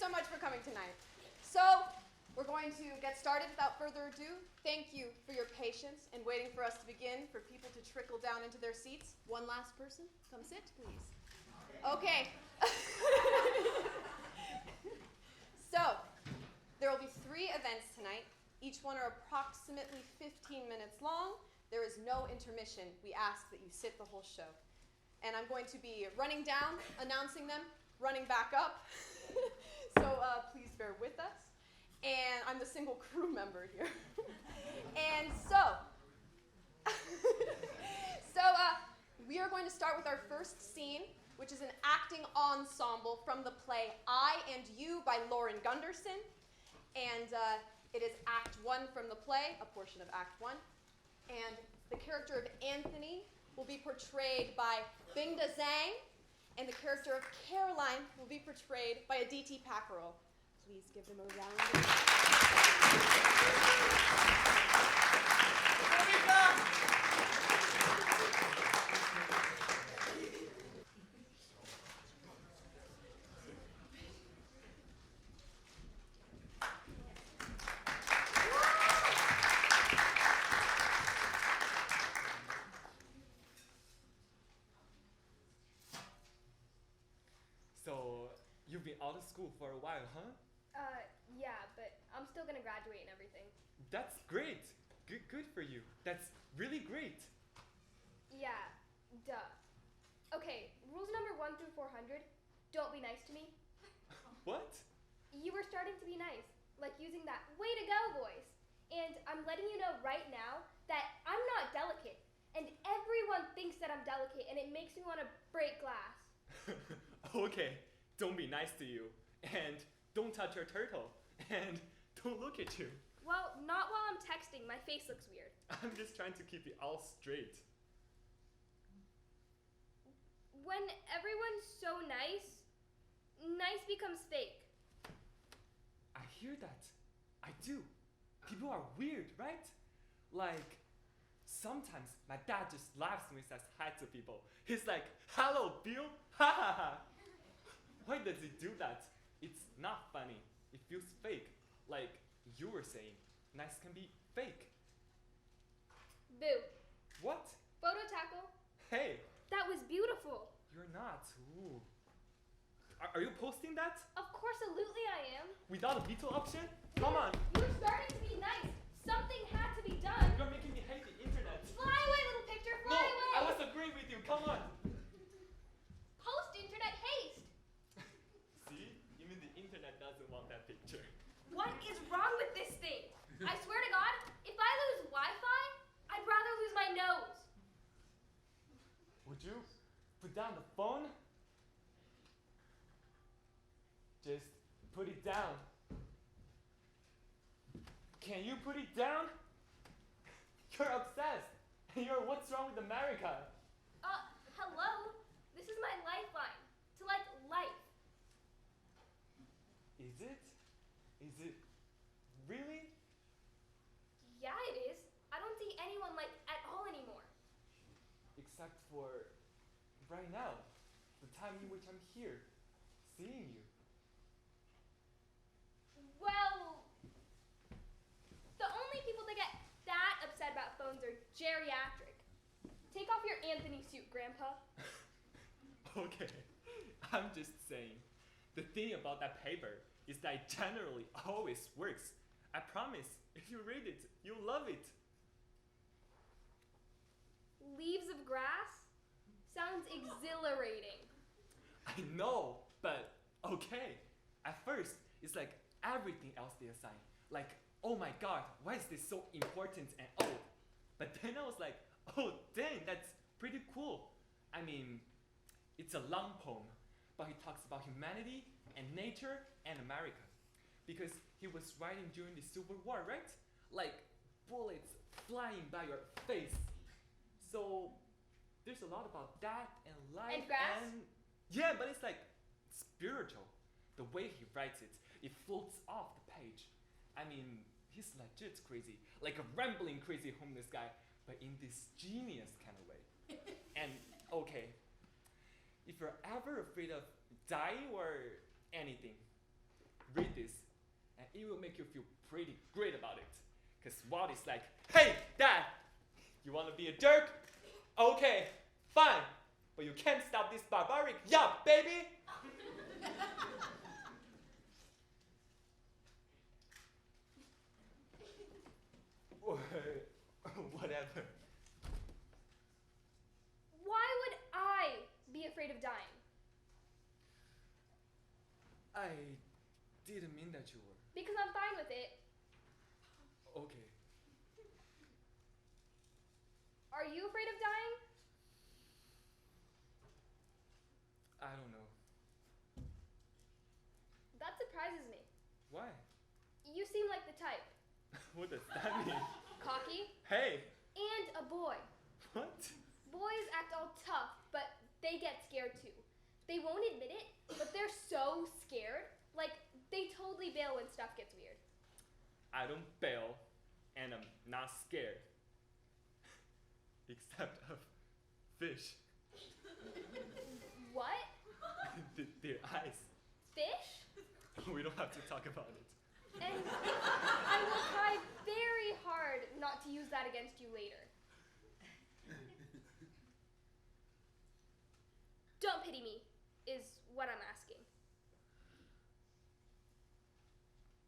so much for coming tonight. So, we're going to get started without further ado. Thank you for your patience and waiting for us to begin, for people to trickle down into their seats. One last person, come sit, please. Okay. So, there will be 3 events tonight. Each one are approximately 15 minutes long. There is no intermission. We ask that you sit the whole show. And I'm going to be running down, announcing them, running back up. So please bear with us. And I'm the single crew member here. And so we are going to start with our first scene, which is an acting ensemble from the play I and You by Lauren Gunderson. And it is Act 1 from the play, a portion of Act 1. And the character of Anthony will be portrayed by Bingda Zhang, and the character of Caroline will be portrayed by Aditi Packerel. Please give them a round of So, you've been out of school for a while, huh? Yeah, but I'm still gonna graduate and everything. That's great. Good for you. That's really great. Yeah, duh. Okay, rules number 1 through 400. Don't be nice to me. What? You were starting to be nice, like using that way to go voice. And I'm letting you know right now that I'm not delicate. And everyone thinks that I'm delicate, and it makes me want to break glass. Okay, don't be nice to you. And don't touch your turtle. And don't look at you. Well, not while I'm texting. My face looks weird. I'm just trying to keep it all straight. When everyone's so nice, nice becomes fake. I hear that. I do. People are weird, right? Like, sometimes my dad just laughs when he says hi to people. He's like, "Hello, Bill." Ha ha ha. Why does he do that? It's not funny. It feels fake. Like you were saying, nice can be fake. Boo. What? Photo tackle. Hey, That was beautiful. you're not. Ooh. Are you posting that? Of course, absolutely I am. Without a veto option? Come on. You're starting to be nice. Something had to be done. You're making me hate the internet. Fly away, little picture. No, Fly away. I was agreeing with you. Come on. Post internet haste. See? Even the internet doesn't want that picture. What is wrong with this thing? I swear to God, if I lose Wi-Fi, I'd rather lose my nose. Would you put down the phone? Just put it down. Can you put it down? You're obsessed. You're what's wrong with America? Hello? This is my lifeline to, like, life. Is it? Is it really? Yeah, it is. I don't see anyone like at all anymore. Except for right now, the time in which I'm here, seeing you. Well, the only people that get that upset about phones are geriatric. Take off your Anthony suit, Grandpa. Okay, I'm just saying. The thing about that paper is that it generally always works. I promise, if you read it, you'll love it. Leaves of grass? Sounds exhilarating. I know, but okay. At first, it's like everything else they assign. Like, oh my god, why is this so important and old? But then I was like, oh dang, that's pretty cool. I mean, it's a long poem, but he talks about humanity and nature and America. Because he was writing during the Civil War, right? Like bullets flying by your face. So there's a lot about that and life And grass? yeah, but it's like spiritual. The way he writes it, it floats off the page. I mean, he's legit crazy, like a rambling crazy homeless guy, but in this genius kind of way. And okay, if you're ever afraid of dying or anything, read this, and it will make you feel pretty great about it. Because Walt is like, hey, Dad, you want to be a jerk? Okay, fine, but you can't stop this barbaric yup, baby! Whatever. Why would I be afraid of dying? I didn't mean that you were. Because I'm fine with it. Okay. Are you afraid of dying? I don't know. That surprises me. Why? You seem like the type. What does that mean? Cocky Hey! and a boy. What? Boys act all tough, but they get scared too. They won't admit it, but they're so scared. Like, they totally bail when stuff gets weird. I don't bail, and I'm not scared. Except of fish. What? Their eyes. Fish? We don't have to talk about it. And I will try very hard not to use that against you later. Don't pity me, is what I'm asking.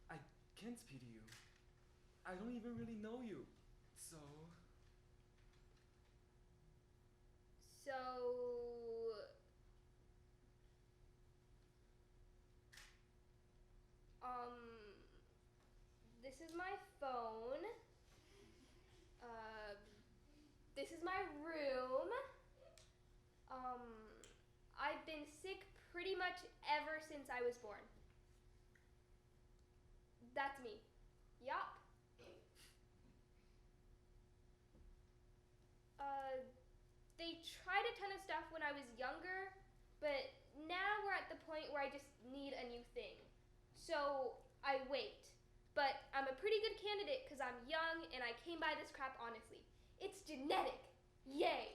I can't pity you. I don't even really know you. So, this is my phone. This is my room. I've been sick pretty much ever since I was born. That's me. Yup. They tried a ton of stuff when I was younger, but now we're at the point where I just need a new thing. So I wait. But I'm a pretty good candidate because I'm young and I came by this crap honestly. It's genetic. Yay.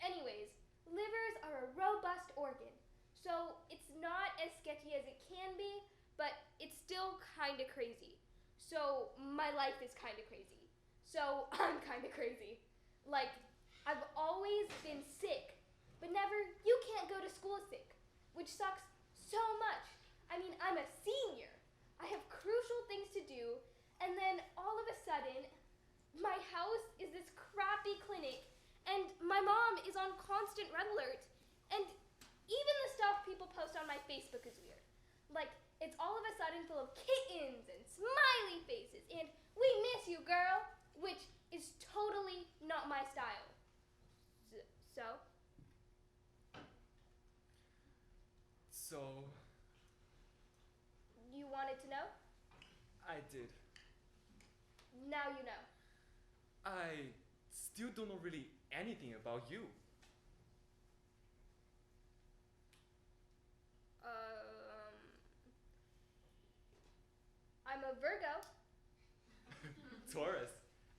Anyways, livers are a robust organ. So it's not as sketchy as it can be, but it's still kind of crazy. So my life is kind of crazy. So I'm kind of crazy. Like, I've always been sick, but never, you can't go to school sick, which sucks so much. I mean, I'm a senior. I have crucial things to do, and then all of a sudden, my house is this crappy clinic, and my mom is on constant red alert, and even the stuff people post on my Facebook is weird. Like, it's all of a sudden full of kittens and smiley faces, and we miss you, girl, which is totally not my style. So? So, You wanted to know? I did. Now you know. I still don't know really anything about you. I'm a Virgo. Taurus.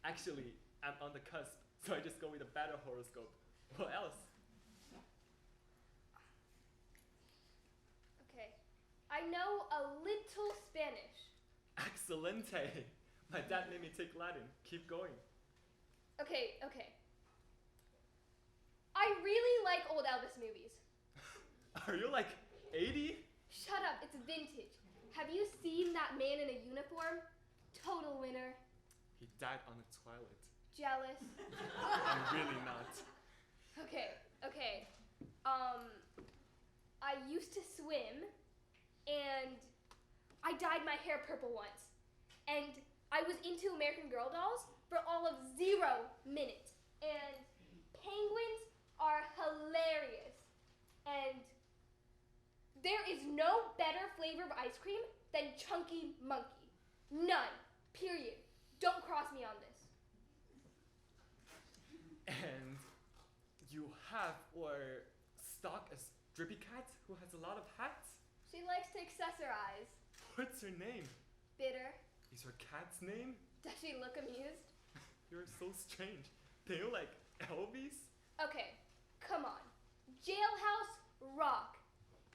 Actually, I'm on the cusp, so I just go with a better horoscope. What else? Okay. I know a little Spanish. Excelente! My dad made me take Latin. Keep going. Okay. I really like old Elvis movies. Are you like 80? Shut up, it's vintage. Have you seen that man in a uniform? Total winner. He died on the toilet. Jealous. I'm really not. Okay. I used to swim, and I dyed my hair purple once. And I was into American Girl dolls for all of 0 minutes. And penguins are hilarious. And there is no better flavor of ice cream than Chunky Monkey. None. Period. Don't cross me on this. And you have or stalk a drippy cat who has a lot of hats? She likes to accessorize. What's her name? Bitter. Is her cat's name? Does she look amused? You're so strange. Do you like Elvis? Okay, come on. Jailhouse rock.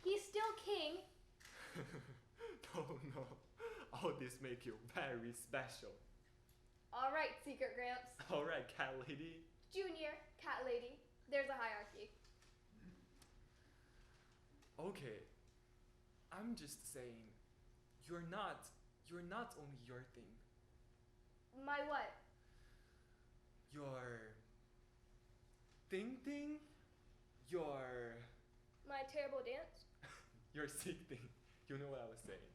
He's still king. this make you very special. All right, Secret Gramps. Alright, cat lady. Junior, cat lady. There's a hierarchy. Okay. I'm just saying, you're not only your thing. My what? Your thing? Your My terrible dance? sick thing. You know what I was saying.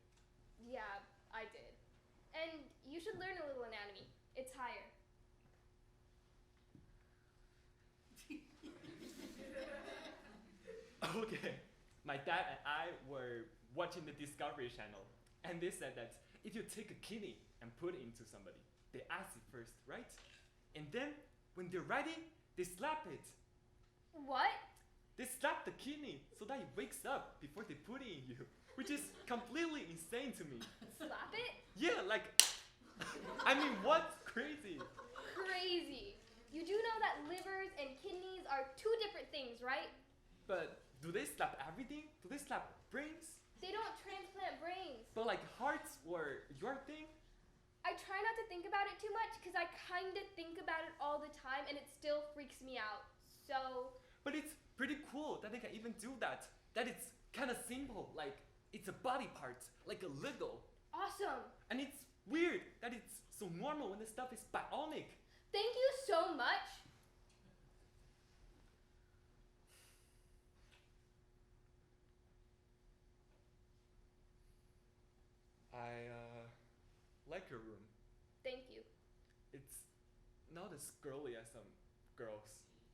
Yeah, I did. And you should learn a little anatomy. It's higher. Okay. My dad and I were watching the Discovery Channel, and they said that if you take a kidney and put it into somebody, they ask it first, right? And then, when they're ready, they slap it. What? They slap the kidney so that it wakes up before they put it in you, which is completely insane to me. Slap it? Yeah, like, I mean, what's crazy? Crazy. You do know that livers and kidneys are two different things, right? But do they slap everything? Do they slap brains? They don't transplant brains. But like hearts or your thing? I try not to think about it too much because I kind of think about it all the time and it still freaks me out. So, But it's pretty cool that they can even do that. That it's kind of simple, like it's a body part, like a Lego. awesome. And it's weird that it's so normal when the stuff is bionic. Thank you so much. I like your room. Thank you. It's not as girly as some girls.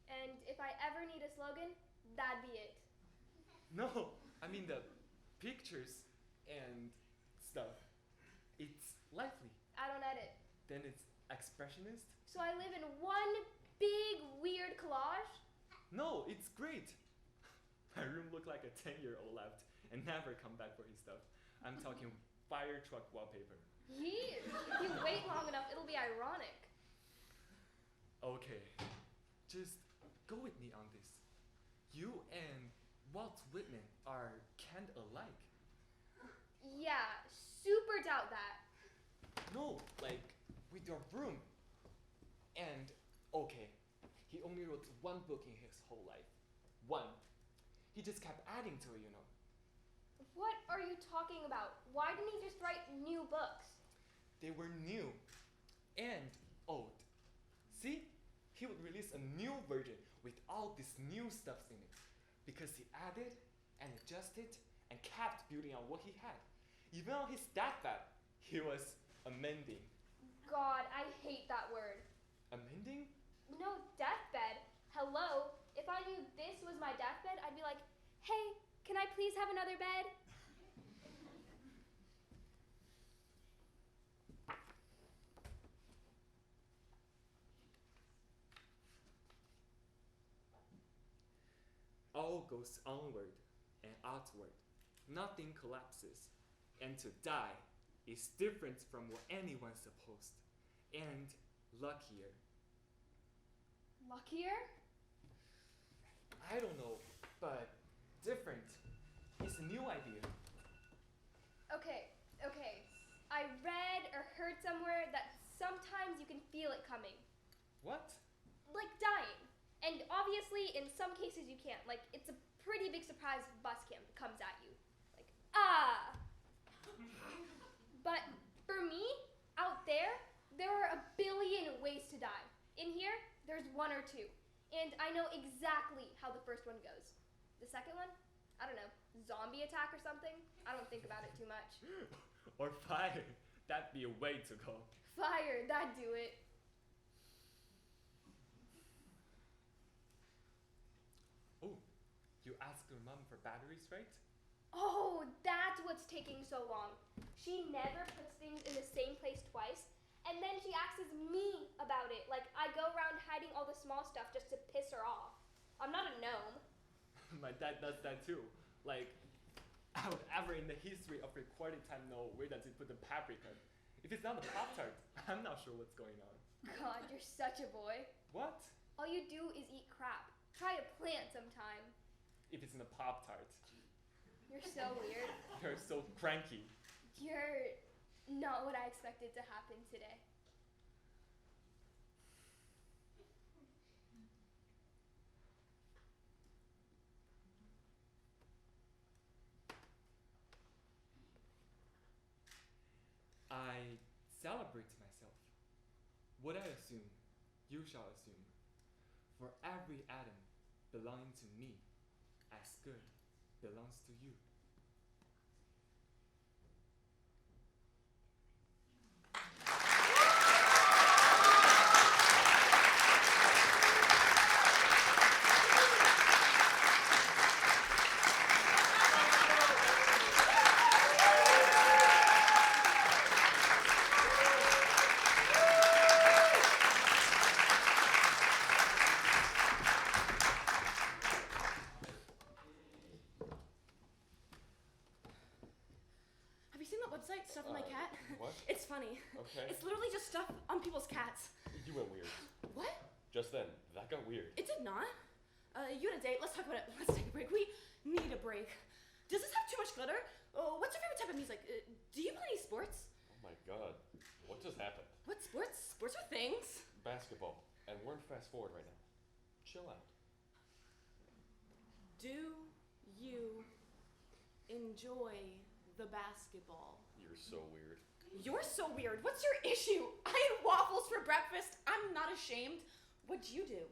And if I ever need a slogan, that'd be it. No, I mean the pictures and stuff. It's lively. I don't edit. Then it's expressionist. So I live in one big weird collage? No, it's great. My room looked like a 10-year-old left and never come back for his stuff. I'm talking fire truck wallpaper. Yeesh. If you wait long enough, it'll be ironic. Okay, just go with me on this. You and Walt Whitman are kind alike. Yeah, super doubt that. No, like with your room. And okay, he only wrote one book in his whole life. One. He just kept adding to it, you know. What are you talking about? Why didn't he just write new books? They were new and old. See? He would release a new version with all these new stuffs in it. Because he added and adjusted and kept building on what he had. Even on his deathbed, he was amending. God, I hate that word. Amending? No, deathbed. Hello? If I knew this was my deathbed, I'd be like, hey, can I please have another bed? All goes onward and outward. Nothing collapses. And to die is different from what anyone supposed. And luckier. Luckier? I don't know, but different. It's a new idea. Okay. I read or heard somewhere that sometimes you can feel it coming. What? Like dying. And obviously, in some cases, you can't. Like, it's a pretty big surprise if a bus comes at you. Like, ah! But for me, out there are a billion ways to die. In here, there's one or two. And I know exactly how the first one goes. The second one? I don't know. Zombie attack or something? I don't think about it too much. Or fire. That'd be a way to go. Fire, that'd do it. Oh, you asked your mom for batteries, right? Oh, that's what's taking so long. She never puts things in the same place twice, and then she asks me about it. Like, I go around hiding all the small stuff just to piss her off. I'm not a gnome. My dad does that too. Like, I would ever in the history of recording time know where does he put the paprika. If it's not a Pop-Tart, I'm not sure what's going on. God, you're such a boy. What? All you do is eat crap. Try a plant sometime. If it's in a Pop-Tart. You're so weird. You're so cranky. You're not what I expected to happen today. I celebrate myself. What I assume, you shall assume. For every atom belonging to me, as good belongs to you. Have you seen that website, Stuff on My Cat? What? It's funny. Okay. It's literally just stuff on people's cats. You went weird. What? Just then, that got weird. It did not. You and a date. Let's talk about it. Let's take a break. We need a break. Does this have too much glitter? What's your favorite type of music? Do you play any sports? Oh my god. What just happened? What sports? Sports are things. Basketball. And we're in fast forward right now. Chill out. Do you enjoy the basketball? You're so weird. You're so weird. What's your issue? I had waffles for breakfast. I'm not ashamed. What'd you do?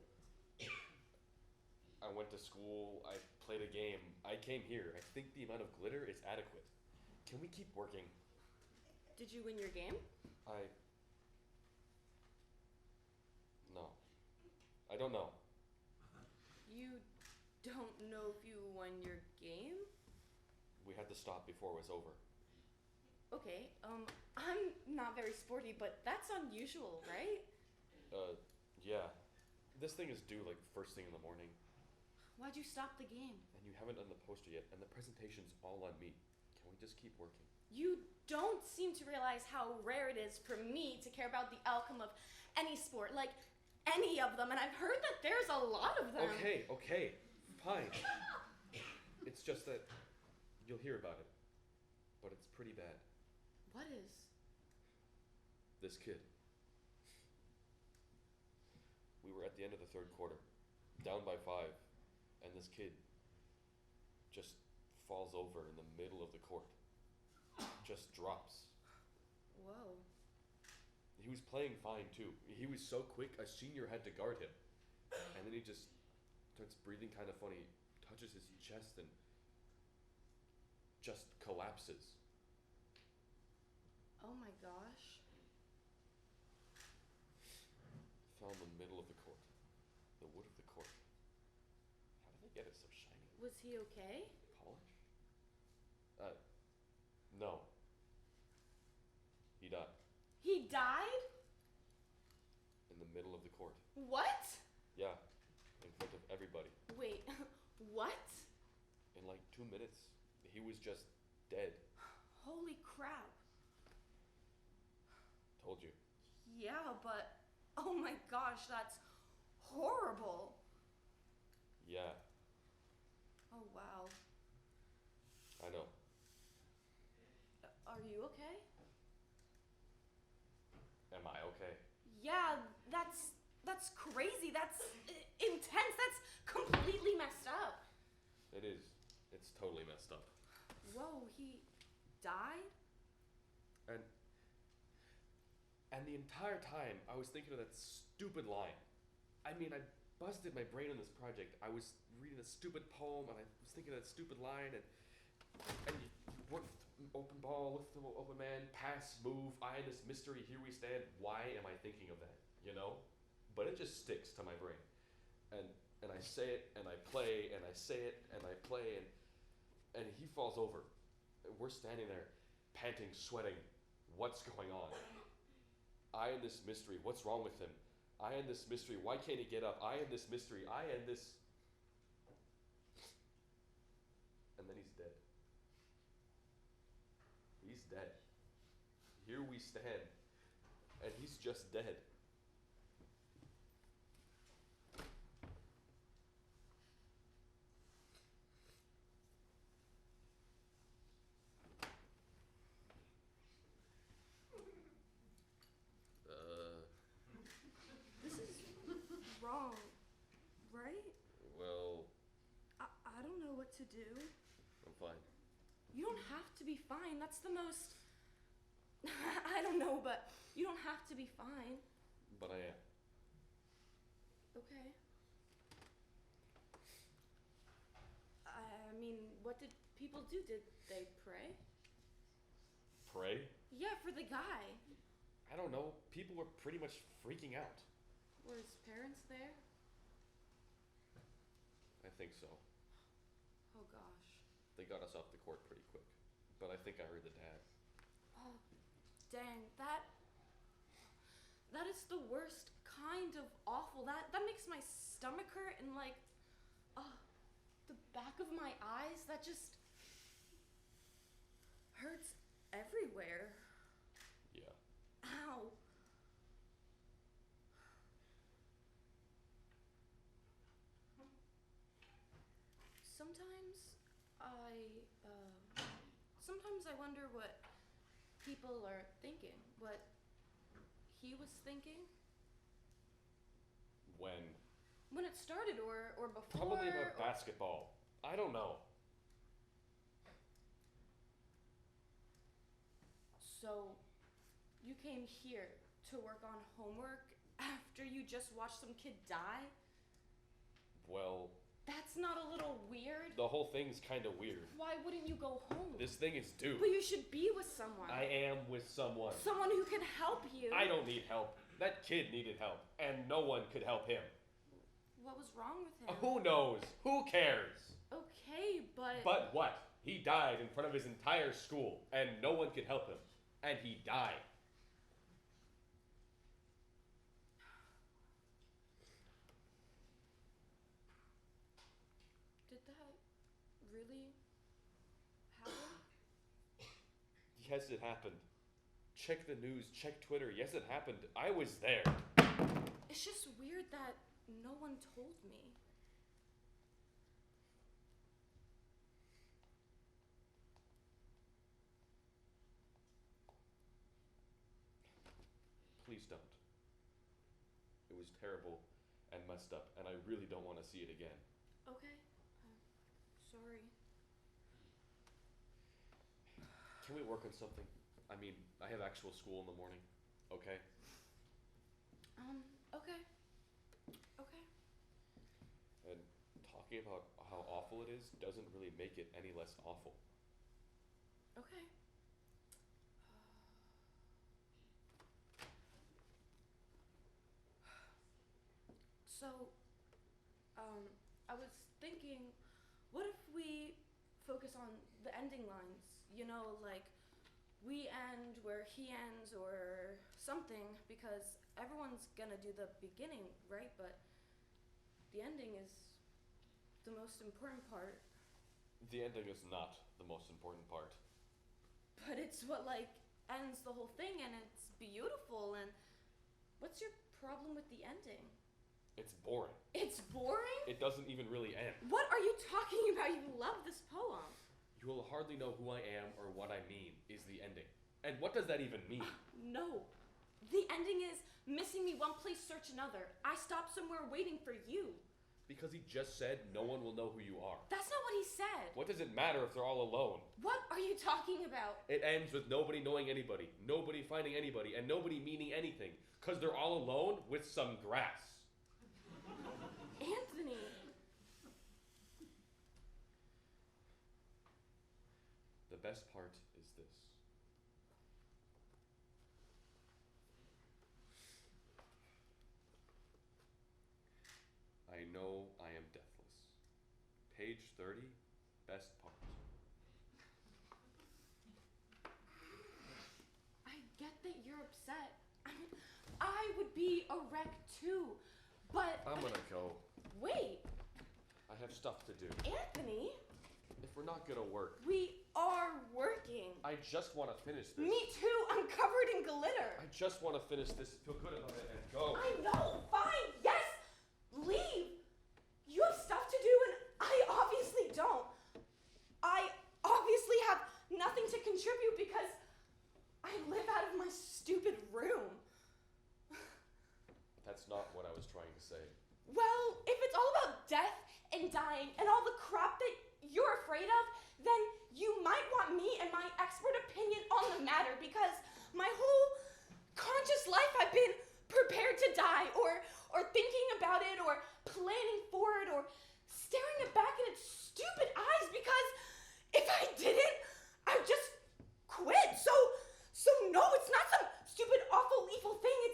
I went to school, I played a game, I came here. I think the amount of glitter is adequate. Can we keep working? Did you win your game? No. I don't know. You don't know if you won your game? We had to stop before it was over. Okay, I'm not very sporty, but that's unusual, right? Yeah. This thing is due like first thing in the morning, Why'd you stop the game? and you haven't done the poster yet, and the presentation's all on me. Can we just keep working? You don't seem to realize how rare it is for me to care about the outcome of any sport, like any of them, and I've heard that there's a lot of them. Okay, fine. It's just that you'll hear about it, but it's pretty bad. What is? This kid. We were at the end of the third quarter, down by 5, and this kid just falls over in the middle of the court. Just drops. Whoa. He was playing fine too. He was so quick, a senior had to guard him. And then he just starts breathing kind of funny, touches his chest, and just collapses. Oh my gosh. Fell in the middle of the court. The wood of the court. How did they get it so shiny? Was he okay? Polish? No. He died. He died? In the middle of the court. What? Yeah. In front of everybody. Wait, what? In like 2 minutes. He was just dead. Holy crap. Told you. Yeah, but oh my gosh, that's horrible. Yeah, Oh wow. I know. Are you okay? Am I okay? Yeah, that's crazy. That's intense. That's completely messed up. It is. It's totally messed up. Whoa, he died? And the entire time, I was thinking of that stupid line. I mean, I busted my brain on this project. I was reading a stupid poem, and I was thinking of that stupid line, and you work open ball, look for the open man, pass, move, I in this mystery, here we stand. Why am I thinking of that, you know? But it just sticks to my brain. And I say it, and I play, and I say it, and I play, and he falls over. We're standing there, panting, sweating. What's going on? I in this mystery, what's wrong with him? I in this mystery, why can't he get up? I in this mystery, I in this... And then he's dead. He's dead. Here we stand, and he's just dead. to do. I'm fine. You don't have to be fine. That's the most. I don't know, but you don't have to be fine. But I am. Okay. I mean, what did people do? Did they pray? Pray? Yeah, for the guy. I don't know. People were pretty much freaking out. Were his parents there? I think so. Oh gosh. They got us off the court pretty quick. But I think I heard the dad. Oh, dang. That is the worst kind of awful. That makes my stomach hurt and like, the back of my eyes, that just hurts everywhere. Yeah. Ow. Sometimes I wonder what people are thinking, what he was thinking When it started or before. probably about or- basketball. I don't know. So, you came here to work on homework after you just watched some kid die? Well, That's not a little weird? the whole thing's kind of weird. Why wouldn't you go home? This thing is due. But you should be with someone. I am with someone. Someone who can help you. I don't need help. That kid needed help, and no one could help him. What was wrong with him? Who knows? Who cares? Okay, but. But what? He died in front of his entire school, and no one could help him. And he died. Did that really happen? Yes, it happened. Check the news, check Twitter. Yes, it happened. I was there. It's just weird that no one told me. Please don't. It was terrible and messed up, and I really don't want to see it again. Okay. Sorry. Can we work on something? I mean, I have actual school in the morning, okay? Okay. Okay. And talking about how awful it is doesn't really make it any less awful. Okay. So, I was thinking, what if we focus on the ending lines? You know, like, we end where he ends or something, because everyone's gonna do the beginning, right? But the ending is the most important part. The ending is not the most important part. But it's what, like, ends the whole thing, and it's beautiful, and what's your problem with the ending? It's boring. It's boring? It doesn't even really end. What are you talking about? You love this poem. You will hardly know who I am or what I mean, is the ending. And what does that even mean? No. The ending is missing me one place, search another. I stopped somewhere waiting for you. Because he just said no one will know who you are. That's not what he said. What does it matter if they're all alone? What are you talking about? It ends with nobody knowing anybody, nobody finding anybody, and nobody meaning anything. Because they're all alone with some grass. Anthony. The best part is this. I know I am deathless. Page 30, best part. I get that you're upset. I mean, I would be a wreck too. But I'm gonna go. wait, I have stuff to do. Anthony, If we're not gonna work, we are working. I just want to finish this. Me too. I'm covered in glitter. I just want to finish this, feel good about it, and go. I know. Fine. Yes. Leave. You have stuff to do, and I obviously don't. I obviously have nothing to contribute because I live out of my stupid room. That's not what I was trying to say. Well, if it's all about death and dying and all the crap that you're afraid of, then you might want me and my expert opinion on the matter, because my whole conscious life I've been prepared to die, or thinking about it, or planning for it, or staring it back in its stupid eyes, because if I didn't, I'd just quit. So no, it's not some stupid, awful, evil thing.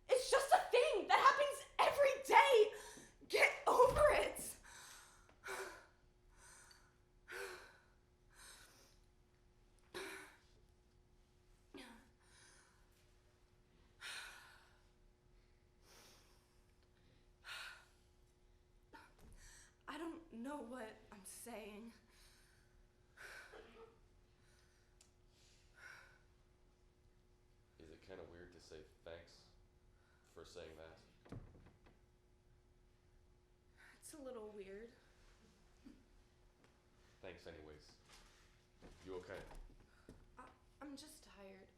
It's just a thing that happens every day. Get over it. I don't know what I'm saying. Is it kind of weird to say thanks for saying that? It's a little weird. Thanks anyways. You okay? I'm just tired.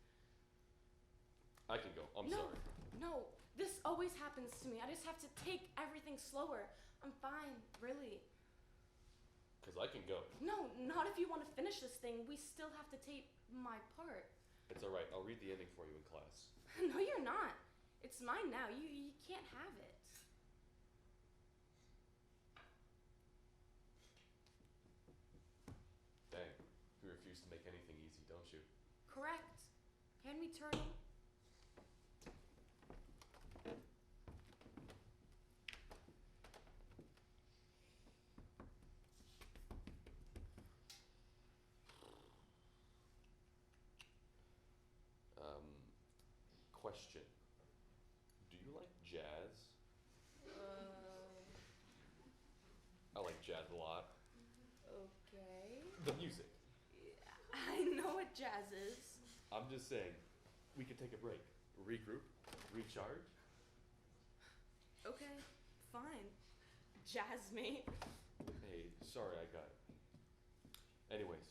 I can go. I'm No. sorry. No, this always happens to me. I just have to take everything slower. I'm fine, really. Because I can go. No, not if you want to finish this thing. We still have to tape my part. It's alright. I'll read the ending for you in class. No, you're not. It's mine now. You can't have it. Dang. You refuse to make anything easy, don't you? Correct. Hand me turning. Question. Do you like jazz? I like jazz a lot. Okay. The music. I know what jazz is. I'm just saying, we could take a break, regroup, recharge. Okay, fine. Jazz mate. Hey, sorry I got it. Anyways.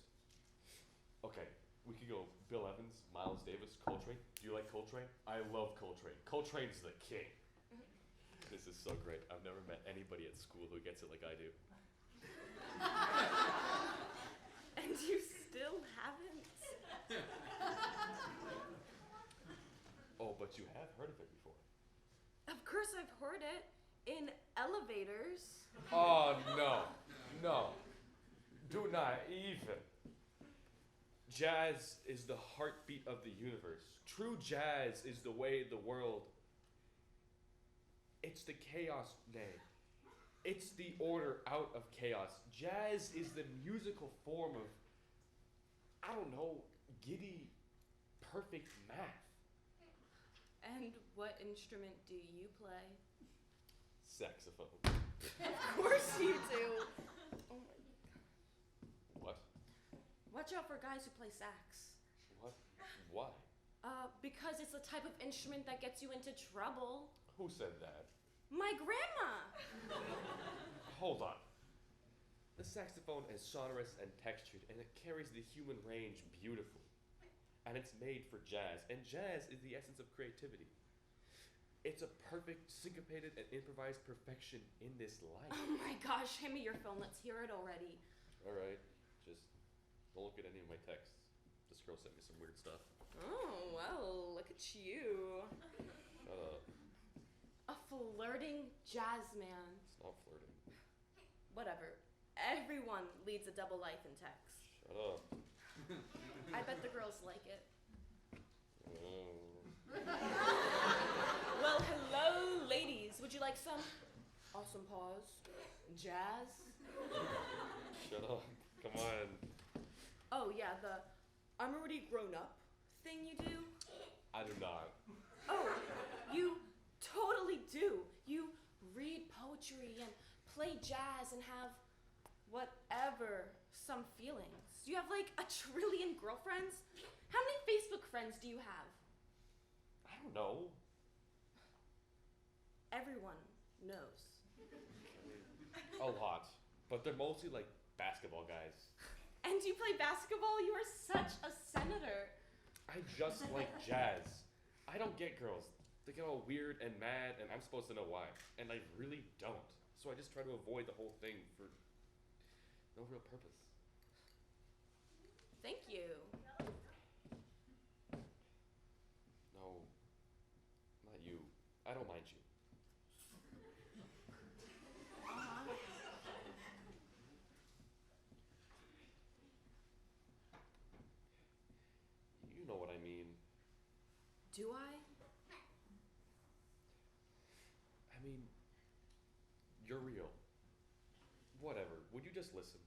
Okay, we could go Bill Evans, Miles Davis, Coltrane. Do you like Coltrane? I love Coltrane. Coltrane's the king. This is so great. I've never met anybody at school who gets it like I do. And you still haven't? Oh, but you have heard of it before. Of course I've heard it. In elevators. Oh, no. Do not even. Jazz is the heartbeat of the universe. True jazz is the way the world. It's the chaos, nay. It's the order out of chaos. Jazz is the musical form of, I don't know, giddy, perfect math. And what instrument do you play? Saxophone. Of course you do. Oh my. What? Watch out for guys who play sax. What? Why? Because it's the type of instrument that gets you into trouble. Who said that? My grandma. Hold on. The saxophone is sonorous and textured, and it carries the human range beautifully. And it's made for jazz, and jazz is the essence of creativity. It's a perfect, syncopated, and improvised perfection in this life. Oh my gosh, hand me your phone. Let's hear it already. Alright, just don't look at any of my texts. This girl sent me some weird stuff. Oh, well, look at you. Shut up. A flirting jazz man. It's not flirting. Whatever. Everyone leads a double life in text. Shut up. I bet the girls like it. Oh. Well, hello, ladies. Would you like some awesome pause? Jazz? Shut up. Come on. Oh, yeah, the I'm already grown up thing you do? I do not. Oh, you totally do. You read poetry and play jazz and have whatever, some feelings. You have like 1 trillion girlfriends? How many Facebook friends do you have? I don't know. Everyone knows. A lot. But they're mostly like basketball guys. And you play basketball? You are such a senator. I just like jazz. I don't get girls. They get all weird and mad, and I'm supposed to know why. And I really don't. So I just try to avoid the whole thing for no real purpose. Thank you. No, not you. I don't mind you. You know what I mean. Do I? I mean, you're real. Whatever. Would you just listen?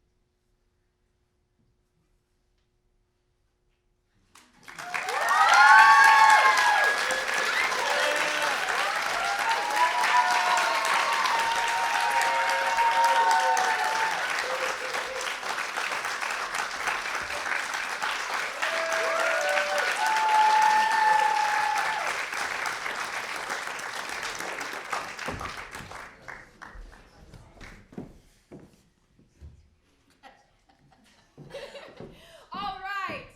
All right.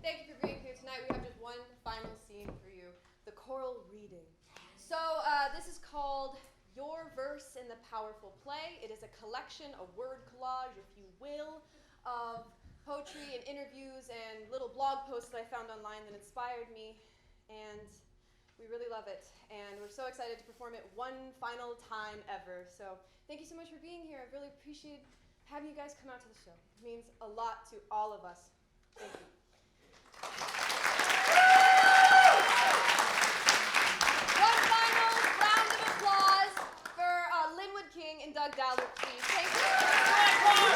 Thank you for being here tonight. We have just one final scene for you, the choral reading. So this is called Your Verse in the Powerful Play. It is a collection, a word collage, if you will, of poetry and interviews and little blog posts that I found online that inspired me. And we really love it. And we're so excited to perform it one final time ever. So thank you so much for being here. I really appreciate having you guys come out to the show. It means a lot to all of us. Thank you. One final round of applause for Linwood King and Doug Dowler, please. Thank you.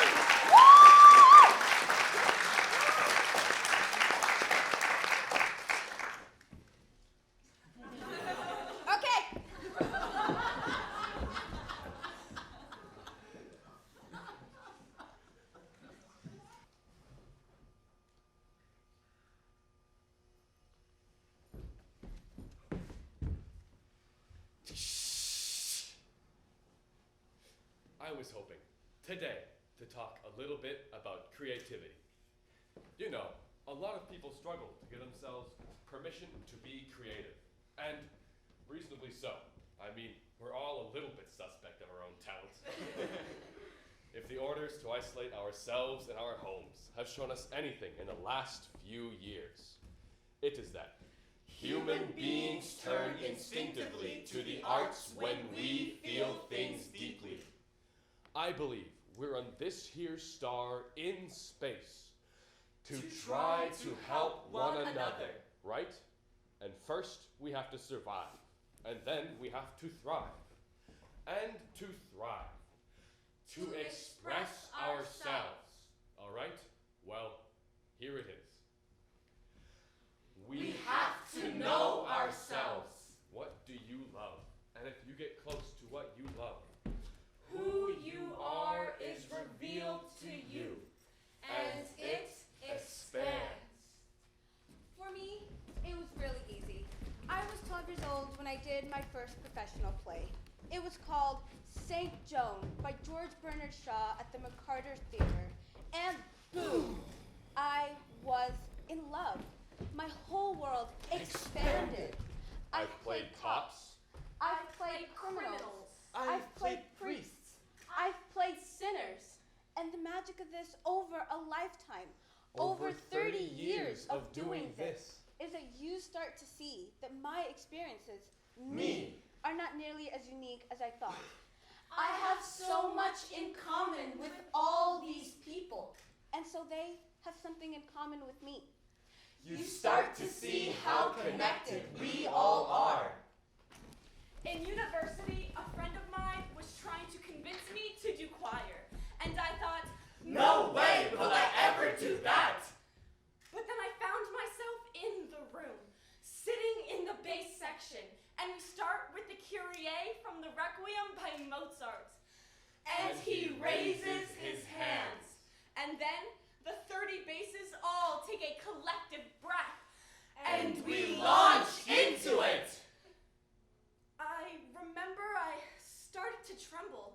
Okay. I was hoping today to talk a little bit about creativity. You know, a lot of people struggle to give themselves permission to be creative. And reasonably so. I mean, we're all a little bit suspect of our own talents. If the orders to isolate ourselves and our homes have shown us anything in the last few years, it is that human beings turn instinctively to the arts when we feel things deeply. I believe we're on this here star in space to try to help one another, right? And first we have to survive, and then we have to thrive. And to thrive, to express ourselves, all right? Well, here it is. We have to know ourselves. What do you love? And if you get close to what you love, Who you are is revealed to you, and it expands. For me, it was really easy. I was 12 years old when I did my first professional play. It was called St. Joan by George Bernard Shaw at the McCarter Theater. And boom, I was in love. My whole world expanded. I've played cops. I've played criminals. I've played priests. I've played sinners. And the magic of this over a lifetime, over 30 years of doing this, is that you start to see that my experiences, Me. are not nearly as unique as I thought. I have so much in common with all these people. And so they have something in common with me. You start to see how connected we all are. In university, a friend of mine was trying to convince me to do choir, and I thought, No way will I ever do that. but then I found myself in the room, sitting in the bass section, and we start with the Kyrie from the Requiem by Mozart. And he raises his hands, and then the 30 basses all take a collective breath, And we launch into it. I remember I started to tremble,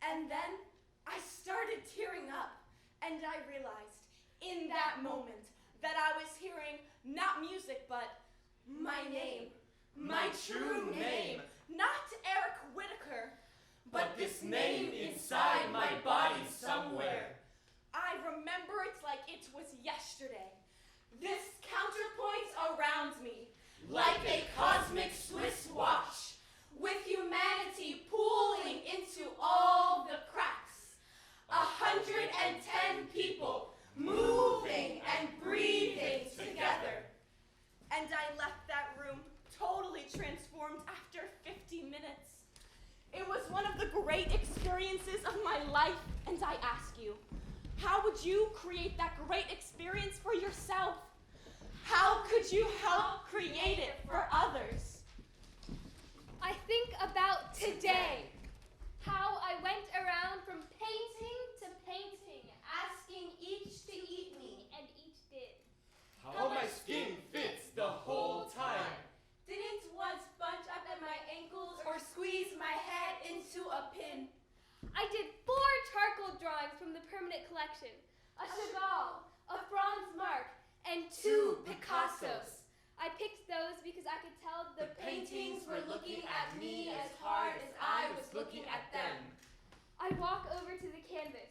and then I started tearing up, and I realized in that moment that I was hearing not music, but my name, My true name. not Eric Whitaker, But this name inside my body somewhere. I remember it like it was yesterday. This counterpoint around me, like a cosmic Swiss watch, with humanity pooling into all the cracks. 110 people moving and breathing together. And I left that room totally transformed after 50 minutes. It was one of the great experiences of my life, and I ask you, how would you create that great experience for yourself? How could you help create it for others? I think about today, how I went around from painting to painting, asking each to eat me, and each did. How my skin fits the whole time. Didn't once bunch up at my ankles or squeeze my head into a pin. I did 4 charcoal drawings from the permanent collection, a Chagall, a Franz Marc, and 2 Picassos. I picked those because I could tell the paintings were looking at me as hard as I was looking at them. I walk over to the canvas,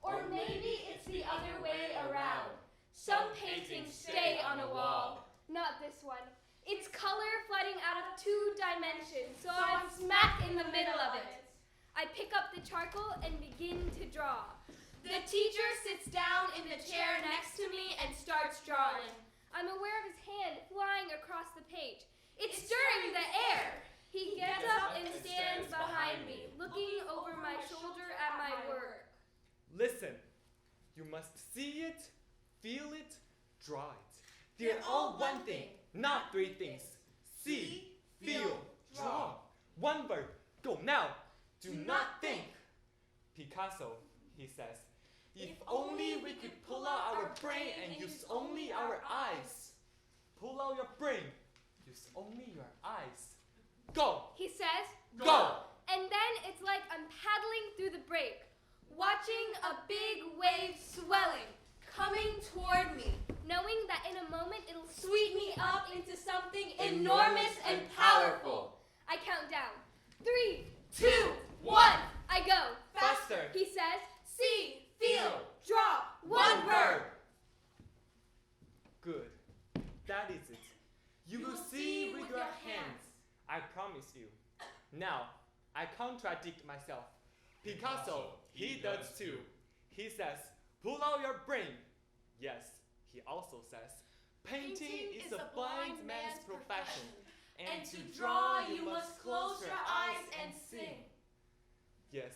or maybe it's the other way around. Some paintings stay on a wall. Not this one. It's color flooding out of 2 dimensions, so I'm smack in the middle of it. I pick up the charcoal and begin to draw. The teacher sits down in the chair next to me and starts drawing. I'm aware of his hand flying across the page. It's stirring the air. He gets up and stands behind me, looking over my shoulder at my work. Listen, you must see it, feel it, draw it. They're all one thing, not 3 things. See, feel, draw. One word, go now. Do not think. Picasso, he says, if only we could pull out our brain and use only our eyes. Pull out your brain, use only your eyes. Go, He says, go. and then it's like I'm paddling through the break, watching a big wave swelling, coming toward me, knowing that in a moment it'll sweep me up into something enormous and powerful. I count down. 3, 2, 1. I go. Faster. He says, See, Feel. draw. one word. Good. That is it. You will see with your hands. I promise you. Now, I contradict myself. Picasso, he does too. He says, pull out your brain. Yes, he also says, painting is a blind man's profession. And to draw, you must close your eyes and sing. Yes,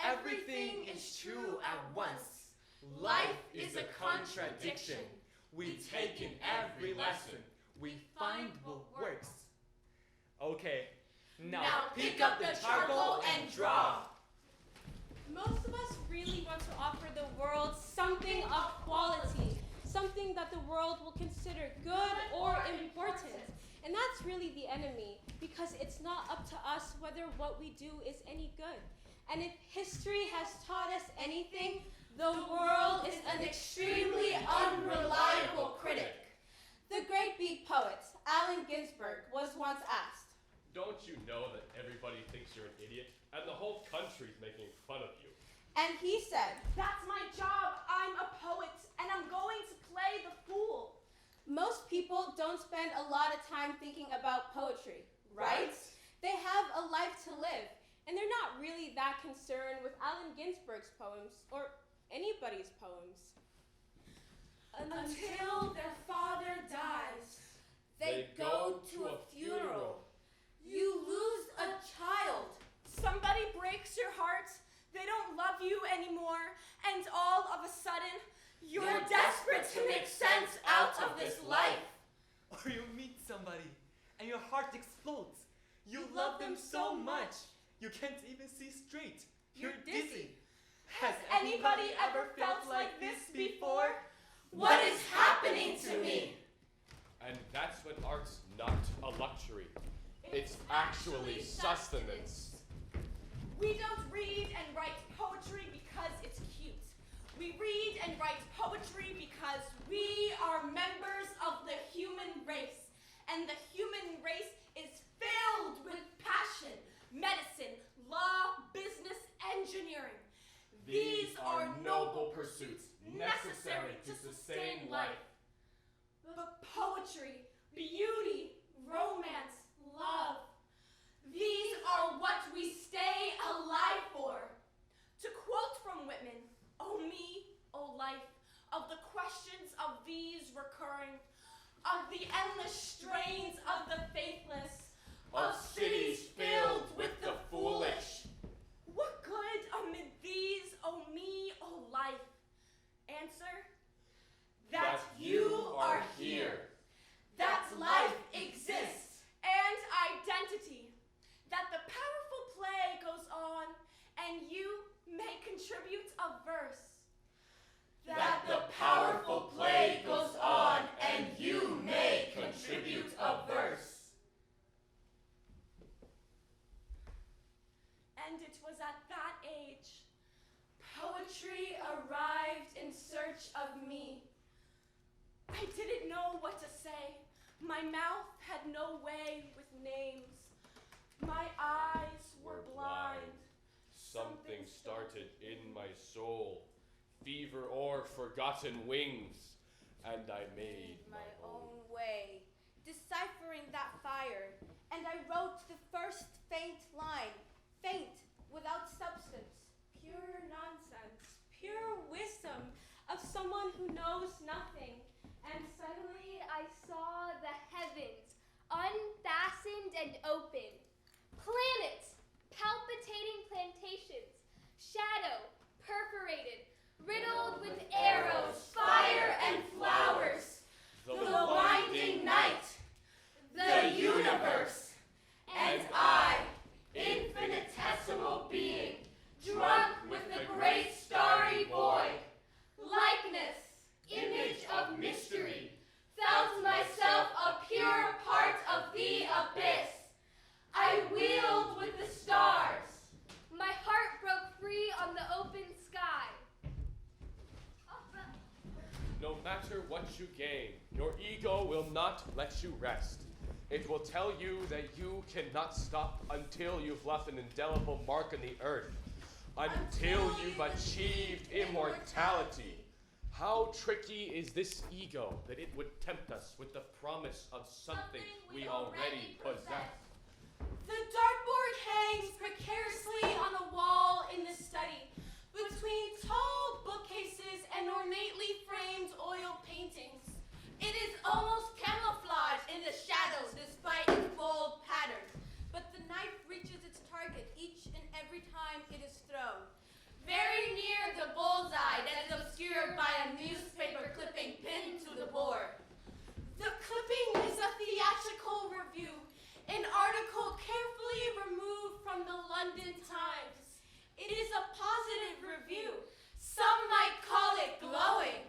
everything is true at once. Life is a contradiction. We take in every lesson. We find what works. Okay, now pick up the charcoal and draw. Most of us really want to offer the world something of quality, something that the world will consider good or important. And that's really the enemy, because it's not up to us whether what we do is any good. And if history has taught us anything, the world is an extremely unreliable critic. The great beat poet, Allen Ginsberg, was once asked, Don't you know that everybody thinks you're an idiot? And the whole country's making fun of you. and he said, That's my job. I'm a poet, and I'm going to play the fool. most people don't spend a lot of time thinking about poetry, right? They have a life to live, and they're not really that concerned with Allen Ginsberg's poems, or anybody's poems. Until their father dies, They go to a funeral. You lose a child. somebody breaks your heart, they don't love you anymore, and all of a sudden, you're desperate to make sense out of this life. Or you meet somebody and your heart explodes. You love them so much, you can't even see straight. You're dizzy. Has anybody ever felt like this before? What is happening to me? And that's when art's not a luxury. It's actually sustenance. We don't read and write poetry because it's cute. We read and write poetry because we are members of the human race. And the human race is filled with passion, medicine, law, business, engineering. These are noble pursuits. poetry, beauty, romance, love. These are what we stay alive for. To quote from Whitman, "O me, O life, of the questions of these recurring, of the endless strains of the faithless, Of cities filled with the foolish. What good amid these, O me, O life? Answer, that you are here, that life exists, and identity, that the powerful play goes on, and you may contribute a verse. That the powerful play goes on, and you may contribute a verse. And it was at that age, poetry arrived in search of me. I didn't know what to say. My mouth had no way with names. My eyes were blind. Something started in my soul, fever o'er forgotten wings, and I made my own way, deciphering that fire, and I wrote the first faint line, faint without substance. Pure nonsense, pure wisdom of someone who knows nothing. And suddenly I saw the heavens unfastened and open. Planets, palpitating plantations, shadow, perforated, riddled with arrows, fire, and flowers. the winding night, the universe, and I, infinitesimal being, drunk with the great starry void, likeness, image of mystery, felt myself a pure part of the abyss. I wheeled with the stars. My heart broke free on the open sky. No matter what you gain, your ego will not let you rest. It will tell you that you cannot stop until you've left an indelible mark on the earth, until you've achieved immortality. How tricky is this ego that it would tempt us with the promise of something we already possess? The dartboard hangs precariously on the wall in the study, between tall bookcases and ornately framed oil paintings. It is almost camouflaged in the shadows despite its bold pattern. But the knife reaches its target each and every time it is thrown. Very near the bullseye that is obscured by a newspaper clipping pinned to the board. The clipping is a theatrical review, an article carefully removed from the London Times. It is a positive review. Some might call it glowing.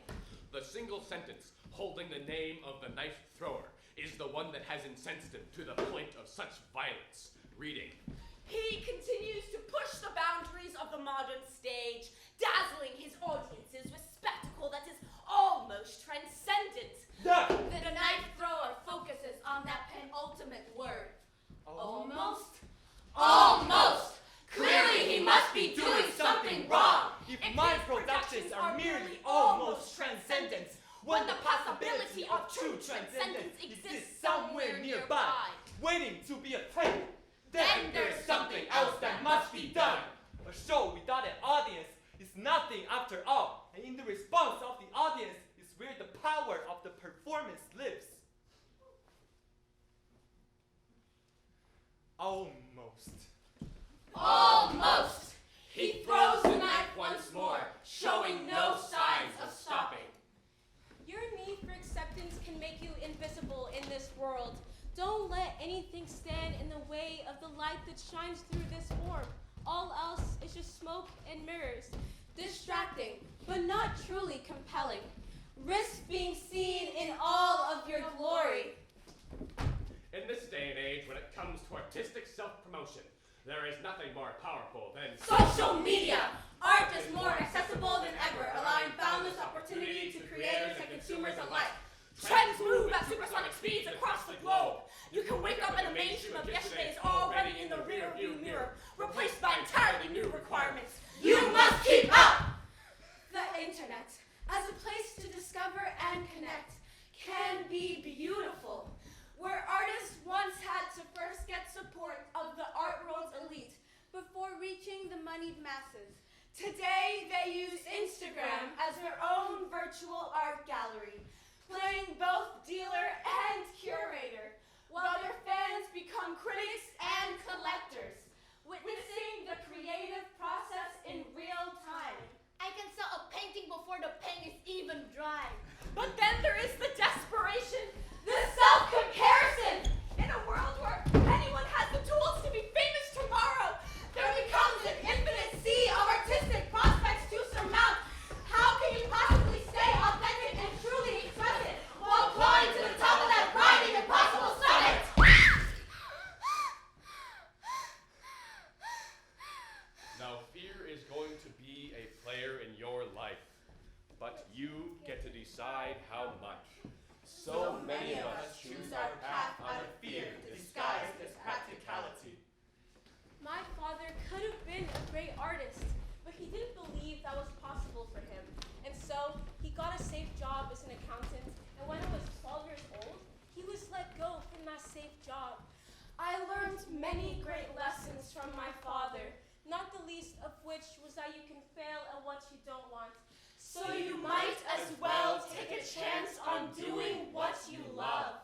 The single sentence holding the name of the knife thrower is the one that has incensed him to the point of such violence. Reading. He continues to push the boundaries of the modern stage, dazzling his audiences with spectacle that is almost transcendent. The knife thrower focuses on that penultimate word. Almost. Almost. Clearly he must be doing something wrong. If my productions are merely almost transcendent, when the possibility of true transcendence exists somewhere nearby, waiting to be attained, then there's something else that must be done. A show without an audience is nothing after all, and in the response of the audience is where the power of the performance lives. Almost. Almost. He throws the knife once more, showing no signs of stopping. Your need for acceptance can make you invisible in this world. Don't let anything stand in the way of the light that shines through this form. All else is just smoke and mirrors. Distracting, but not truly compelling. Risk being seen in all of your glory. In this day and age, when it comes to artistic self-promotion, there is nothing more powerful than Social media. Art is more accessible than ever, allowing boundless opportunity to creators and consumers alike. Trends move at supersonic speeds across the globe. You can wake up and the mainstream of yesterday is already in the rear-view mirror, replaced by entirely new requirements. You must keep up. The internet, as a place to discover and connect, can be beautiful. virtual art gallery, playing both dealer and curator, while their fans become critics and collectors, witnessing the creative process in real time. I can sell a painting before the paint is even dry. But then there is the desperation, the self-comparison. In a world where anyone has the tools to be famous tomorrow, there becomes an infinite sea of artistic prospects to surmount. How can you possibly stay authentic and truly express it while climbing to the top of that grinding impossible summit? Now, fear is going to be a player in your life, but you get to decide how much. So many of us choose our path out of fear disguised as practicality. My father could have been a great artist, but he didn't believe that was possible for him. And so he got a safe job as an accountant, and when I was 12 years old, he was let go from that safe job. I learned many great lessons from my father, not the least of which was that you can fail at what you don't want. So you might as well take a chance on doing what you love.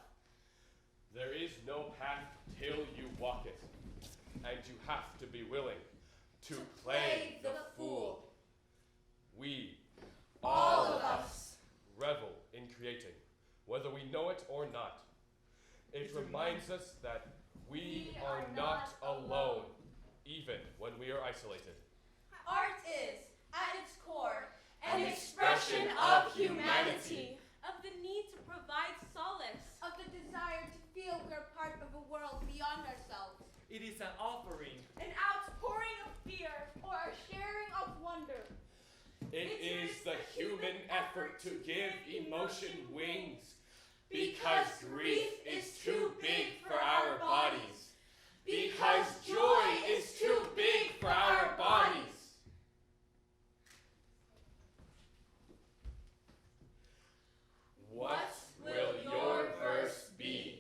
There is no path till you walk it, and you have to be willing to play the fool. We, All of us. revel in creating, whether we know it or not. It reminds us that we are not alone, even when we are isolated. Art is, at its core, an expression of humanity. Of the need to provide solace. Of the desire to feel we're part of a world beyond ourselves. It is an offering. An outpouring of fear. Or a sharing of wonder. It is the human effort to give emotion wings, because grief is too big for our bodies, because joy is too big for our bodies. What will your verse be?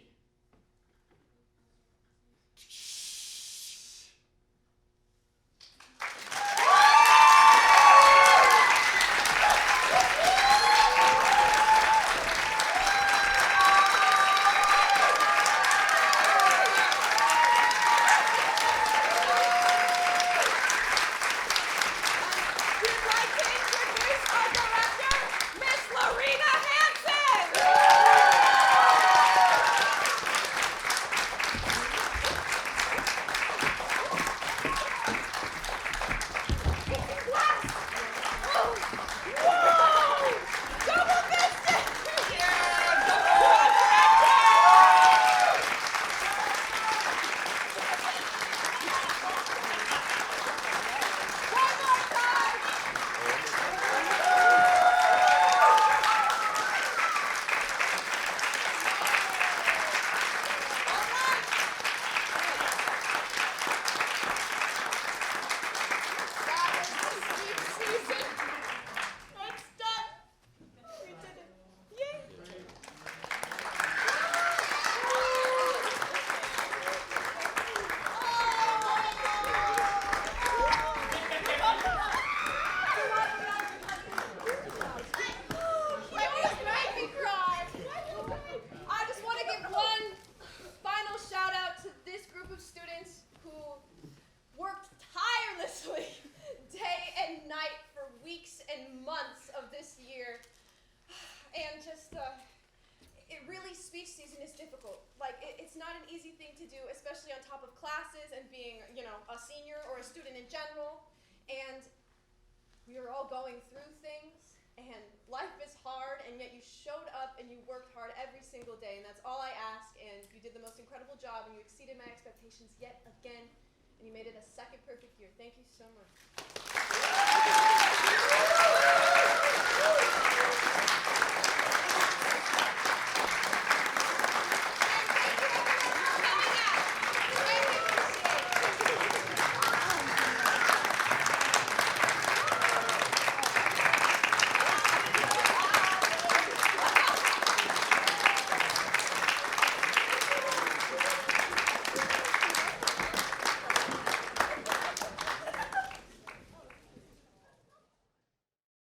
We'd like to introduce our director, Miss Lorena Hansen. I just want to give one final shout out to this group of students who worked tirelessly day and night for weeks and months of this year. And just, it really, speech season is difficult. Like, it's not an easy thing to do, especially on top of classes and being, a senior or a student in general. And we are all going through things, and life is hard, and yet you showed up and you worked hard every single day, and that's all I ask, and you did the most incredible job, and you exceeded my expectations yet again, and you made it a second perfect year. Thank you so much.